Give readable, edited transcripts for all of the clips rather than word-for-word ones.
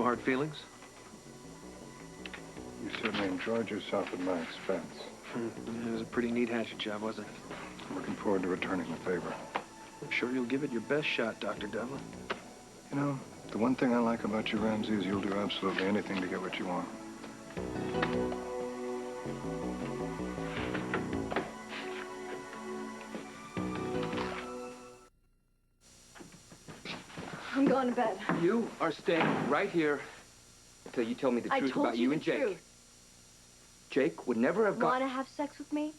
hard feelings? You certainly enjoyed yourself at my expense. It was a pretty neat hatchet job, wasn't it? I'm looking forward to returning the favor. I'm sure you'll give it your best shot, Dr. Devlin. You know, the one thing I like about you, Ramsey, is you'll do absolutely anything to get what you want. I'm going to bed. You are staying right here until you tell me the truth about you and Jake. Truth. Jake would never have gone... Want to have sex with me?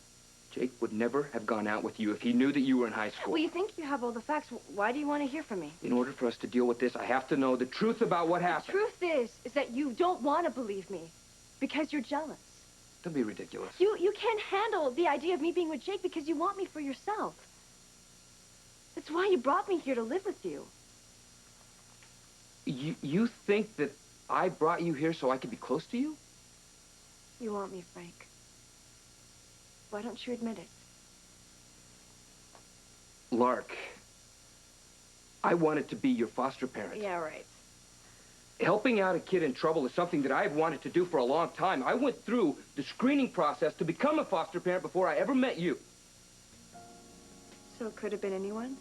Jake would never have gone out with you if he knew that you were in high school. Well, you think you have all the facts. Why do you want to hear from me? In order for us to deal with this, I have to know the truth about what happened. The truth is that you don't want to believe me because you're jealous. Don't be ridiculous. You can't handle the idea of me being with Jake because you want me for yourself. That's why you brought me here to live with you. You think that I brought you here so I could be close to you? You want me, Frank. Why don't you admit it? Lark, I wanted to be your foster parent. Yeah, right. Helping out a kid in trouble is something that I've wanted to do for a long time. I went through the screening process to become a foster parent before I ever met you. So it could have been anyone?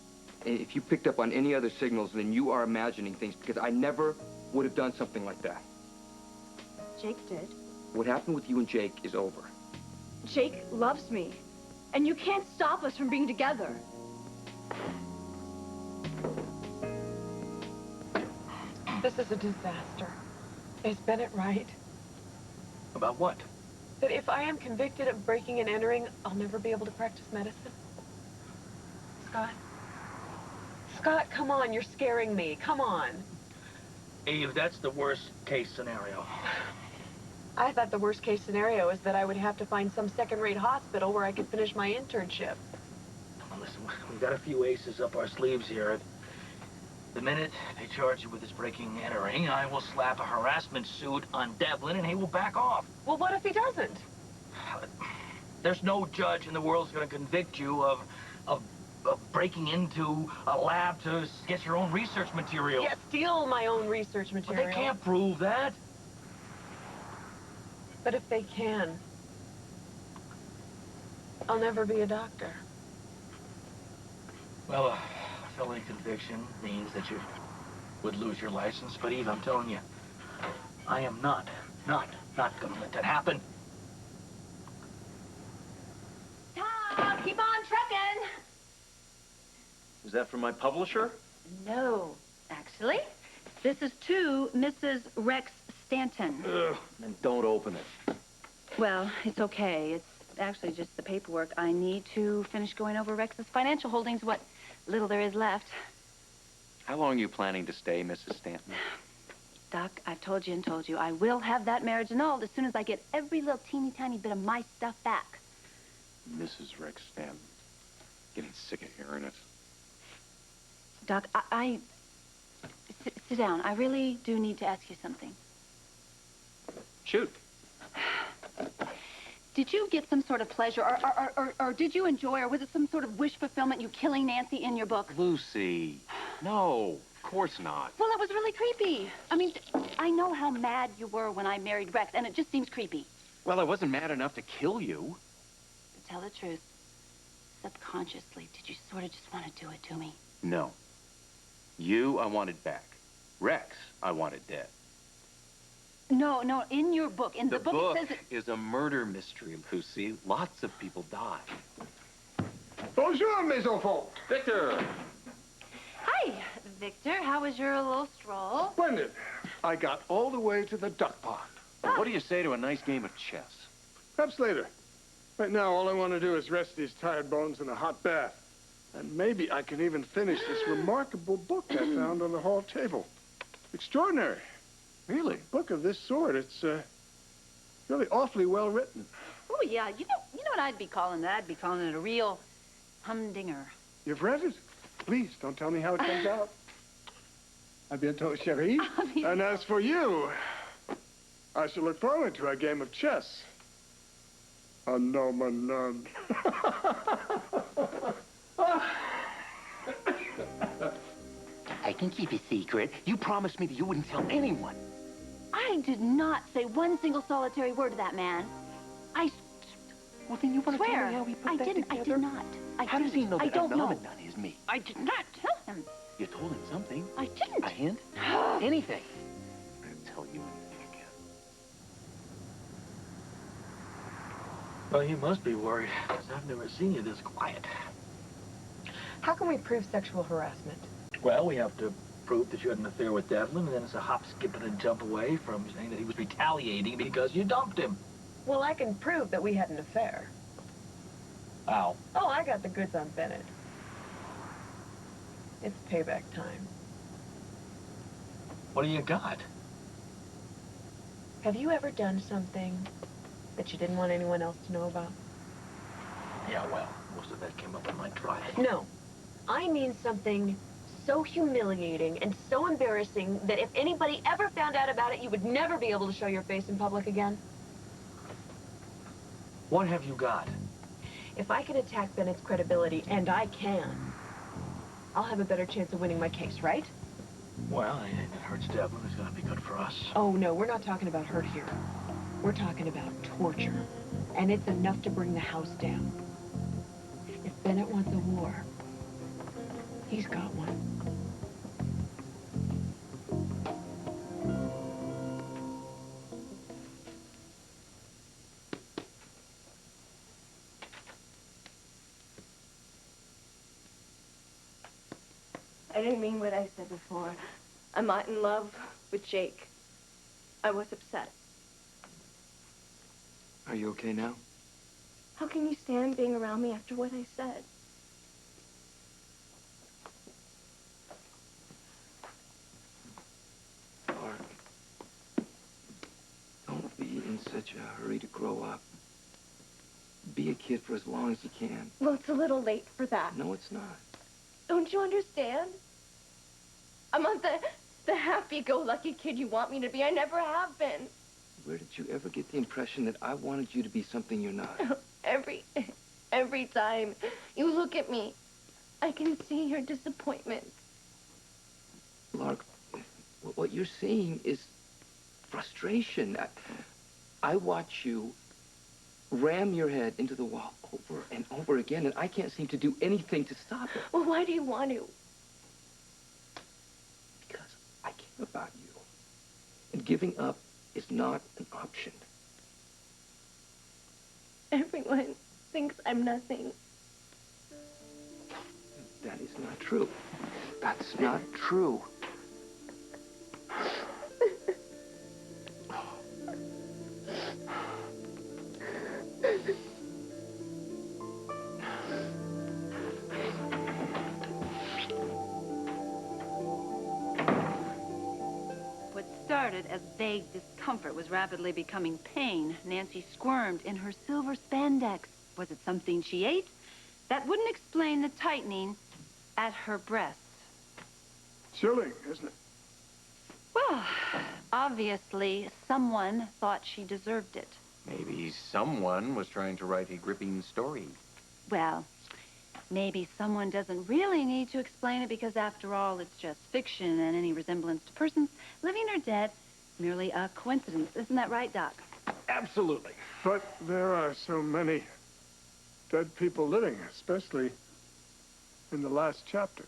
If you picked up on any other signals, then you are imagining things, because I never would have done something like that. Jake did. What happened with you and Jake is over. Jake loves me, and you can't stop us from being together. This is a disaster. Is Bennett right? About what? That if I am convicted of breaking and entering, I'll never be able to practice medicine? Scott? Scott, come on, you're scaring me. Come on. Eve, that's the worst case scenario. I thought the worst case scenario is that I would have to find some second-rate hospital where I could finish my internship. Now, listen, we've got a few aces up our sleeves here. The minute they charge you with this breaking and entering, I will slap a harassment suit on Devlin and he will back off. Well, what if he doesn't? There's no judge in the world who's going to convict you of breaking into a lab to get your own research material. Yeah, steal my own research material. But they can't prove that. But if they can, I'll never be a doctor. Well, a felony conviction means that you would lose your license. But Eve, I'm telling you, I am not gonna let that happen. Tom, keep on trucking. Is that from my publisher? No, actually. This is to Mrs. Rex Stanton. Ugh, then don't open it. Well, it's okay. It's actually just the paperwork. I need to finish going over Rex's financial holdings, what little there is left. How long are you planning to stay, Mrs. Stanton? Doc, I've told you and told you. I will have that marriage annulled as soon as I get every little teeny tiny bit of my stuff back. Mrs. Rex Stanton. Getting sick of hearing it. Doc, sit down. I really do need to ask you something. Shoot. Did you get some sort of pleasure, or did you enjoy, or was it some sort of wish fulfillment, you killing Nancy in your book? Lucy. No, of course not. Well, it was really creepy. I mean, I know how mad you were when I married Rex, and it just seems creepy. Well, I wasn't mad enough to kill you. To tell the truth, subconsciously, did you sort of just want to do it to me? No. You, I wanted back. Rex, I wanted dead. No, in your book. In the book, it says it... is a murder mystery, Lucy. Lots of people die. Bonjour, mes enfants. Victor! Hi, Victor. How was your little stroll? Splendid. I got all the way to the duck pond. Well, what do you say to a nice game of chess? Perhaps later. Right now, all I want to do is rest these tired bones in a hot bath. And maybe I can even finish this remarkable book I found on the hall table. Extraordinary. Really? A book of this sort. It's really awfully well written. Oh, yeah. You know what I'd be calling that? I'd be calling it a real humdinger. You've read it? Please, don't tell me how it comes out. A bientôt, chérie. And as for you, I shall look forward to a game of chess. A no, none. I can keep a secret. You promised me that you wouldn't tell anyone. I did not say one single solitary word to that man. I Well, then you want to tell swear. me how he put I that didn't. together? I did not. How does he know I that don't a know. phenomenon is me? I did not tell him. You told him something. I didn't. A hint? Anything. I'm going to tell you anything again. Well, you must be worried, because I've never seen you this quiet. How can we prove sexual harassment? Well, we have to prove that you had an affair with Devlin, and then it's a hop, skip, and a jump away from saying that he was retaliating because you dumped him. Well, I can prove that we had an affair. How? Oh, I got the goods on Bennett. It's payback time. What do you got? Have you ever done something that you didn't want anyone else to know about? Yeah, well, most of that came up in my trial. No. I mean something so humiliating and so embarrassing that if anybody ever found out about it, you would never be able to show your face in public again. What have you got? If I can attack Bennett's credibility, and I can, I'll have a better chance of winning my case, right? Well, anything that hurts Devlin is going to be good for us. Oh, no, we're not talking about hurt here. We're talking about torture. And it's enough to bring the house down. If Bennett wants a war, he's got one. I didn't mean what I said before. I'm not in love with Jake. I was upset. Are you okay now? How can you stand being around me after what I said? Clark, don't be in such a hurry to grow up. Be a kid for as long as you can. Well, it's a little late for that. No, it's not. Don't you understand? I'm not the happy-go-lucky kid you want me to be. I never have been. Where did you ever get the impression that I wanted you to be something you're not? Every time you look at me, I can see your disappointment. Lark, what you're seeing is frustration. I watch you ram your head into the wall over and over again, and I can't seem to do anything to stop it. Well, why do you want to? Because I care about you. And giving up is not an option. Everyone thinks I'm nothing. That is not true. That's not true. What started as vague discomfort was rapidly becoming pain. Nancy squirmed in her silver spandex. Was it something she ate? That wouldn't explain the tightening at her breasts. Chilling, isn't it? Well, obviously, someone thought she deserved it. Maybe someone was trying to write a gripping story. Well, maybe someone doesn't really need to explain it because, after all, it's just fiction, and any resemblance to persons, living or dead, merely a coincidence. Isn't that right, Doc? Absolutely. But there are so many dead people living, especially in the last chapter.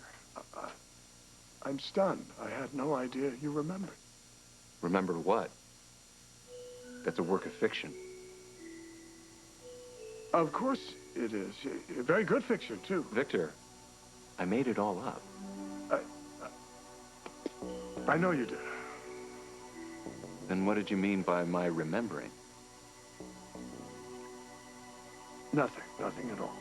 I'm stunned. I had no idea you remembered. Remember what? That's a work of fiction. Of course it is. Very good fiction, too. Victor, I made it all up. I know you did. Then what did you mean by my remembering? Nothing at all.